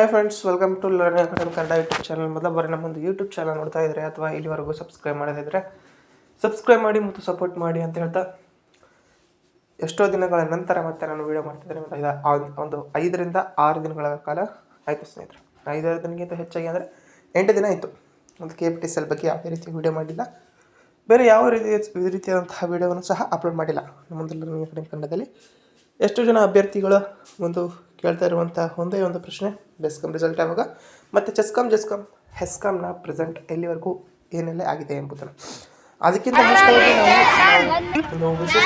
Hi friends, welcome to learning academy Kannada YouTube channel. ಮೊದಲ ಬಾರಿ ನಮ್ಮೊಂದು YouTube channel ನೋಡ್ತಾ ಇದ್ದರೆ ಅಥವಾ ಇಲ್ಲಿವರೆಗೂ ಸಬ್ಸ್ಕ್ರೈಬ್ ಮಾಡದಿದ್ದರೆ ಸಬ್ಸ್ಕ್ರೈಬ್ ಮಾಡಿ ಮತ್ತು ಸಪೋರ್ಟ್ ಮಾಡಿ ಅಂತ ಹೇಳ್ತಾ, ಎಷ್ಟೋ ದಿನಗಳ ನಂತರ ಮತ್ತೆ ನಾನು ವೀಡಿಯೋ ಮಾಡ್ತಿದ್ದೇನೆ. ಒಂದು 5ರಿಂದ 6 ದಿನಗಳ ಕಾಲ ಆಯಿತು ಸ್ನೇಹಿತರೆ. 5 ದಿನಕ್ಕಿಂತ ಹೆಚ್ಚಾಗಿ ಅಂದರೆ 8 ದಿನ ಆಯಿತು. ಒಂದು KPTCL ಬಗ್ಗೆ ಯಾವುದೇ ರೀತಿ ವೀಡಿಯೋ ಮಾಡಿಲ್ಲ, ಬೇರೆ ಯಾವ ರೀತಿಯಾದಂತಹ ವೀಡಿಯೋವನ್ನು ಸಹ ಅಪ್ಲೋಡ್ ಮಾಡಿಲ್ಲ. ನಮ್ಮೊಂದು ಲರ್ನಿಂಗ್ ಅಕಾಡೆಮಿ ಕನ್ನಡದಲ್ಲಿ ಎಷ್ಟು ಜನ ಅಭ್ಯರ್ಥಿಗಳ ಒಂದು ಕೇಳ್ತಾ ಇರುವಂಥ ಒಂದೇ ಒಂದು ಪ್ರಶ್ನೆ, ಬೆಸ್ಕಾಮ್ ರಿಸಲ್ಟ್ ಯಾವಾಗ ಮತ್ತು ಜೆಸ್ಕಾಮ್ ಹೆಸ್ಕಾಮ್ನ ಪ್ರೆಸೆಂಟ್ ಎಲ್ಲಿವರೆಗೂ ಏನೆಲ್ಲ ಆಗಿದೆ ಎಂಬುದನ್ನು. ಅದಕ್ಕಿಂತ ಮುಂಚಿತವಾಗಿ ನಾವು ಒಂದು ವಿಶೇಷ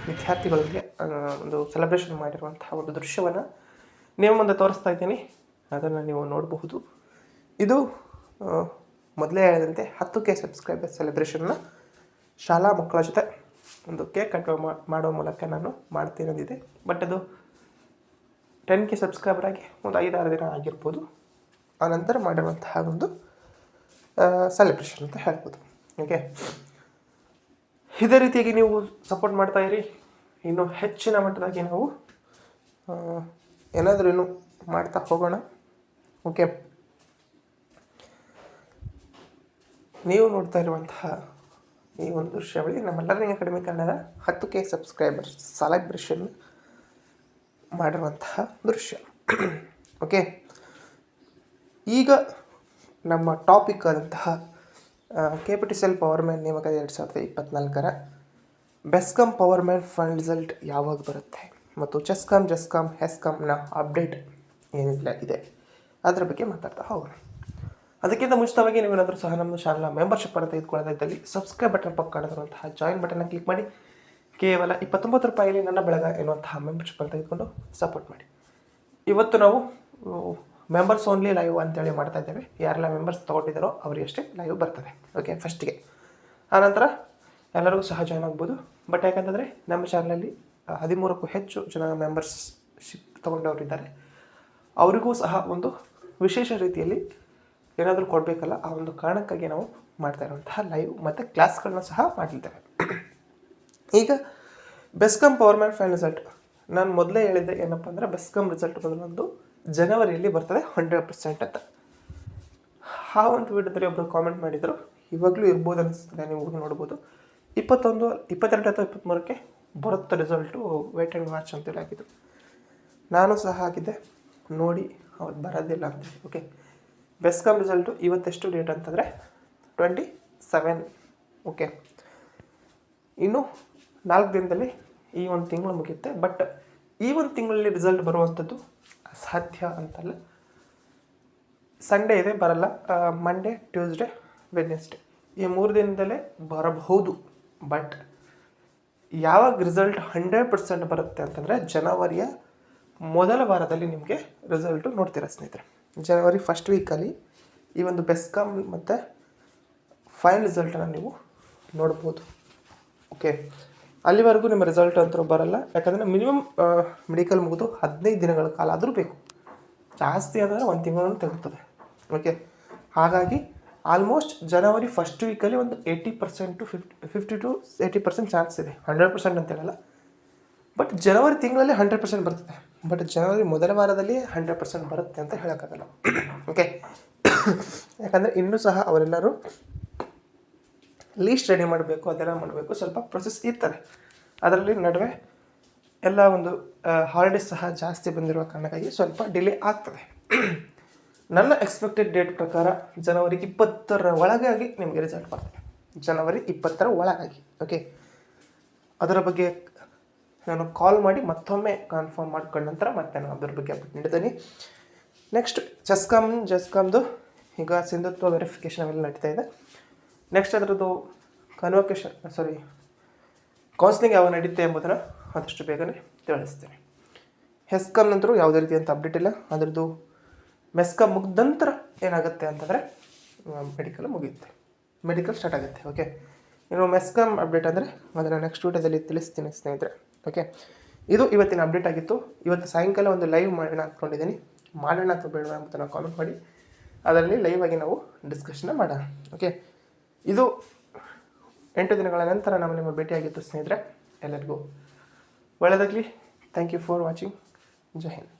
ವಿದ್ಯಾರ್ಥಿಗಳಿಗೆ ಒಂದು ಸೆಲೆಬ್ರೇಷನ್ ಮಾಡಿರುವಂತಹ ಒಂದು ದೃಶ್ಯವನ್ನು ನೀವು ಮುಂದೆ ತೋರಿಸ್ತಾ ಇದ್ದೀನಿ. ಅದನ್ನು ನೀವು ನೋಡಬಹುದು. ಇದು ಮೊದಲೇ ಹೇಳಿದಂತೆ 10K ಸಬ್ಸ್ಕ್ರೈಬರ್ ಸೆಲೆಬ್ರೇಷನ್ನ ಶಾಲಾ ಮಕ್ಕಳ ಜೊತೆ ಒಂದು ಕೇಕ್ ಕಟ್ ಮಾಡೋ ಮೂಲಕ ನಾನು ಮಾಡ್ತೀನಿ ಅಂದಿದೆ. ಬಟ್ ಅದು 10K ಸಬ್ಸ್ಕ್ರೈಬರ್ ಆಗಿ ಒಂದು 5-6 ದಿನ ಆಗಿರ್ಬೋದು. ಆ ನಂತರ ಮಾಡಿರುವಂತಹ ಒಂದು ಸೆಲೆಬ್ರೇಷನ್ ಅಂತ ಹೇಳ್ಬೋದು. ಓಕೆ, ಇದೇ ರೀತಿಯಾಗಿ ನೀವು ಸಪೋರ್ಟ್ ಮಾಡ್ತಾ ಇರಿ. ಇನ್ನು ಹೆಚ್ಚಿನ ಮಟ್ಟದಾಗಿ ನಾವು ಏನಾದರೂ ಇನ್ನೂ ಮಾಡ್ತಾ ಹೋಗೋಣ. ಓಕೆ, ನೀವು ನೋಡ್ತಾ ಇರುವಂತಹ ಈ ಒಂದು ದೃಶ್ಯಾವಳಿ ನಮ್ಮ ಲರ್ನಿಂಗ್ ಅಕಾಡೆಮಿ ಕನ್ನಡದ 10K ಸಬ್ಸ್ಕ್ರೈಬರ್ಸ್ ಸೆಲೆಬ್ರೇಷನ್ ಮಾಡಿರುವಂತಹ ದೃಶ್ಯ. ಓಕೆ, ಈಗ ನಮ್ಮ ಟಾಪಿಕ್ ಆದಂತಹ KPTCL ಪವರ್ಮ್ಯಾನ್ ನೇಮಕ 2024ರ ಬೆಸ್ಕಾಮ್ ಪವರ್ಮ್ಯಾನ್ ಫೈನಲ್ ರಿಸಲ್ಟ್ ಯಾವಾಗ ಬರುತ್ತೆ ಮತ್ತು ಜೆಸ್ಕಾಮ್ ಹೆಸ್ಕಾಮ್ನ ಅಪ್ಡೇಟ್ ಏನಿಲ್ಲ ಇದೆ, ಅದರ ಬಗ್ಗೆ ಮಾತಾಡ್ತಾ ಹೋಗೋಣ. ಅದಕ್ಕಿಂತ ಮುಂಚಿತವಾಗಿ ನೀವೇನಾದರೂ ಸಹ ನಮ್ಮ ಚಾನಲ್ನ ಮೆಂಬರ್ಶಿಪ್ಪನ್ನು ತೆಗೆದುಕೊಳ್ಳೋದಿದ್ದಲ್ಲಿ ಸಬ್ಸ್ಕ್ರೈಬ್ ಬಟನ್ ಪಕ್ಕ ಕಾಣುತ್ತಿರುವಂತಹ ಜಾಯಿನ್ ಬಟನ್ನ ಕ್ಲಿಕ್ ಮಾಡಿ ಕೇವಲ 29 ರೂಪಾಯಿಯಲ್ಲಿ ನನ್ನ ಬೆಳಗ ಎನ್ನುವಂತಹ ಮೆಂಬರ್ಶಿಪ್ಪನ್ನು ತೆಗೆದುಕೊಂಡು ಸಪೋರ್ಟ್ ಮಾಡಿ. ಇವತ್ತು ನಾವು ಮೆಂಬರ್ಸ್ ಓನ್ಲಿ ಲೈವ್ ಅಂತೇಳಿ ಮಾಡ್ತಾ ಇದ್ದೇವೆ. ಯಾರೆಲ್ಲ ಮೆಂಬರ್ಸ್ ತೊಗೊಂಡಿದ್ದಾರೋ ಅವರಿಗಷ್ಟೇ ಲೈವ್ ಬರ್ತದೆ. ಓಕೆ, ಫಸ್ಟಿಗೆ. ಆನಂತರ ಎಲ್ಲರಿಗೂ ಸಹ ಜಾಯ್ನ್ ಆಗ್ಬೋದು. ಬಟ್ ಯಾಕಂತಂದರೆ ನಮ್ಮ ಚಾನಲಲ್ಲಿ 13ಕ್ಕೂ ಹೆಚ್ಚು ಜನ ಮೆಂಬರ್ಶಿಪ್ ತೊಗೊಂಡವರಿದ್ದಾರೆ. ಅವರಿಗೂ ಸಹ ಒಂದು ವಿಶೇಷ ರೀತಿಯಲ್ಲಿ ಏನಾದರೂ ಕೊಡಬೇಕಲ್ಲ, ಆ ಒಂದು ಕಾರಣಕ್ಕಾಗಿ ನಾವು ಮಾಡ್ತಾ ಇರುವಂತಹ ಲೈವ್ ಮತ್ತು ಕ್ಲಾಸ್ಗಳನ್ನ ಸಹ ಮಾಡಿರ್ತೇವೆ. ಈಗ ಬೆಸ್ಕಾಮ್ ಪವರ್ಮ್ಯಾನ್ ಫೈನಲ್ ರಿಸಲ್ಟ್ ನಾನು ಮೊದಲೇ ಹೇಳಿದ್ದೆ ಏನಪ್ಪ ಅಂದರೆ, ಬೆಸ್ಕಾಮ್ ರಿಸಲ್ಟ್ ಒಂದು ಜನವರಿಯಲ್ಲಿ ಬರ್ತದೆ 100% ಅಂತ. ಆ ಒಂದು ವಿಡಿಯೋದಲ್ಲಿ ಒಬ್ಬರು ಕಾಮೆಂಟ್ ಮಾಡಿದರು, ಇವಾಗಲೂ ಇರ್ಬೋದು ಅನಿಸ್ತದೆ, ನೀವು ನೋಡ್ಬೋದು. 22 ಅಥವಾ 23ಕ್ಕೆ ಬರುತ್ತೆ ರಿಸಲ್ಟು, ವೇಟ್ ಆ್ಯಂಡ್ ವಾಚ್ ಅಂತೇಳಿ ಹಾಕಿದ್ರು. ನಾನು ಸಹ ಹಾಕಿದ್ದೆ, ನೋಡಿ ಅವತ್ತು ಬರೋದಿಲ್ಲ ಅಂತ. ಓಕೆ, ಬೆಸ್ಕಾಮ್ ರಿಸಲ್ಟು ಇವತ್ತೆಷ್ಟು ಡೇಟ್ ಅಂತಂದರೆ 27. ಓಕೆ, ಇನ್ನು 4 ದಿನದಲ್ಲಿ ಈ ಒಂದು ತಿಂಗಳು ಮುಗಿಯುತ್ತೆ. ಬಟ್ ಈ ಒಂದು ತಿಂಗಳಲ್ಲಿ ರಿಸಲ್ಟ್ ಬರುವಂಥದ್ದು ಅಸಾಧ್ಯ ಅಂತಲ್ಲ. ಸಂಡೇ ಇದೆ, ಬರಲ್ಲ. ಮಂಡೇ, ಟ್ಯೂಸ್ಡೇ, ವೆಡ್ನೆಸ್ಡೇ ಈ 3 ದಿನದಲ್ಲೇ ಬರಬಹುದು. ಬಟ್ ಯಾವಾಗ ರಿಸಲ್ಟ್ 100% ಬರುತ್ತೆ ಅಂತಂದರೆ ಜನವರಿಯ ಮೊದಲ ವಾರದಲ್ಲಿ ನಿಮಗೆ ರಿಸಲ್ಟು ನೋಡ್ತೀರಾ ಸ್ನೇಹಿತರೆ. ಜನವರಿ ಫಸ್ಟ್ ವೀಕಲ್ಲಿ ಈ ಒಂದು ಬೆಸ್ಕಾಮ್ ಮತ್ತು ಫೈನಲ್ ರಿಸಲ್ಟನ್ನು ನೀವು ನೋಡ್ಬೋದು. ಓಕೆ, ಅಲ್ಲಿವರೆಗೂ ನಿಮ್ಮ ರಿಸಲ್ಟ್ ಅಂತೂ ಬರಲ್ಲ. ಯಾಕಂದರೆ ಮಿನಿಮಮ್ ಮೆಡಿಕಲ್ ಮುಗಿದು 15 ದಿನಗಳ ಕಾಲ ಆದರೂ ಬೇಕು. ಜಾಸ್ತಿ ಅಂದರೆ 1 ತಿಂಗಳನ್ನು ತೆಗುತ್ತದೆ. ಓಕೆ, ಹಾಗಾಗಿ ಆಲ್ಮೋಸ್ಟ್ ಜನವರಿ ಫಸ್ಟ್ ವೀಕಲ್ಲಿ ಒಂದು 80% to 50 to 80% ಚಾನ್ಸ್ ಇದೆ. 100% ಅಂತ ಹೇಳಲ್ಲ, ಬಟ್ ಜನವರಿ ತಿಂಗಳಲ್ಲಿ 100% ಬರ್ತದೆ. ಬಟ್ ಜನವರಿ ಮೊದಲ ವಾರದಲ್ಲಿ 100% ಬರುತ್ತೆ ಅಂತ ಹೇಳೋಕ್ಕಾಗಲ್ಲ. ಓಕೆ, ಯಾಕಂದರೆ ಇನ್ನೂ ಸಹ ಅವರೆಲ್ಲರೂ ಲೀಸ್ಟ್ ರೆಡಿ ಮಾಡಬೇಕು, ಅದೆಲ್ಲ ಮಾಡಬೇಕು, ಸ್ವಲ್ಪ ಪ್ರೊಸೆಸ್ ಇರ್ತದೆ. ಅದರಲ್ಲಿ ನಡುವೆ ಎಲ್ಲ ಒಂದು ಹಾಲಿಡೇಸ್ ಸಹ ಜಾಸ್ತಿ ಬಂದಿರುವ ಕಾರಣಕ್ಕಾಗಿ ಸ್ವಲ್ಪ ಡಿಲೇ ಆಗ್ತದೆ. ನನ್ನ ಎಕ್ಸ್ಪೆಕ್ಟೆಡ್ ಡೇಟ್ ಪ್ರಕಾರ ಜನವರಿ 20ರ ಒಳಗಾಗಿ ನಿಮಗೆ ರಿಸಲ್ಟ್ ಬರ್ತದೆ. ಜನವರಿ 20ರ ಒಳಗಾಗಿ. ಓಕೆ, ಅದರ ಬಗ್ಗೆ ನಾನು ಕಾಲ್ ಮಾಡಿ ಮತ್ತೊಮ್ಮೆ ಕನ್ಫರ್ಮ್ ಮಾಡ್ಕೊಂಡ ನಂತರ ಮತ್ತೆ ನಾನು ಅದ್ರ ಬಗ್ಗೆ ಅಪ್ಡೇಟ್ ನೀಡ್ತೀನಿ. ನೆಕ್ಸ್ಟ್ ಜೆಸ್ಕಾಮ್ದು ಈಗ ಸಿಂಧುತ್ವ ವೆರಿಫಿಕೇಷನ್ ಅವೆಲ್ಲ ನಡೀತಾ ಇದೆ. ನೆಕ್ಸ್ಟ್ ಅದರದ್ದು ಕೌನ್ಸಿಲಿಂಗ್ ಯಾವಾಗ ನಡೀತೆ ಎಂಬುದನ್ನು ಆದಷ್ಟು ಬೇಗನೆ ತಿಳಿಸ್ತೇನೆ. ಹೆಸ್ಕಾಮ್ ನಂತರ ಯಾವುದೇ ರೀತಿಯಂಥ ಅಪ್ಡೇಟ್ ಇಲ್ಲ. ಅದರದ್ದು ಮೆಸ್ಕಾಮ್ ಮುಗಿದ ನಂತರ ಏನಾಗುತ್ತೆ ಅಂತಂದರೆ ಮೆಡಿಕಲ್ ಮುಗಿಯುತ್ತೆ, ಮೆಡಿಕಲ್ ಸ್ಟಾರ್ಟ್ ಆಗುತ್ತೆ. ಓಕೆ, ಇನ್ನು ಮೆಸ್ಕಾಮ್ ಅಪ್ಡೇಟ್ ಅಂದರೆ ಅದನ್ನು ನೆಕ್ಸ್ಟ್ ವೀಡಿಯೋದಲ್ಲಿ ತಿಳಿಸ್ತೀನಿ ಸ್ನೇಹಿತರೆ. ಓಕೆ, ಇದು ಇವತ್ತಿನ ಅಪ್ಡೇಟ್ ಆಗಿತ್ತು. ಇವತ್ತು ಸಾಯಂಕಾಲ ಒಂದು ಲೈವ್ ಮಾಡೋಣ ಅಂದ್ಕೊಂಡಿದ್ದೀನಿ. ಮಾಡೋಣ ಅಥವಾ ಬೇಡ ಅಂತ ಕಾಮೆಂಟ್ ಮಾಡಿ, ಅದರಲ್ಲಿ ಲೈವ್ ಆಗಿ ನಾವು ಡಿಸ್ಕಷನ್ ಮಾಡೋಣ. ಓಕೆ, ಇದು 8 ದಿನಗಳ ನಂತರ ನಾವು ನಿಮ್ಮ ಭೇಟಿಯಾಗಿದ್ದು ಸ್ನೇಹಿತರೆ. ಎಲ್ಲರಿಗೂ ಒಳ್ಳೆಯದಾಗಲಿ. Thank you for watching. Jai Hind.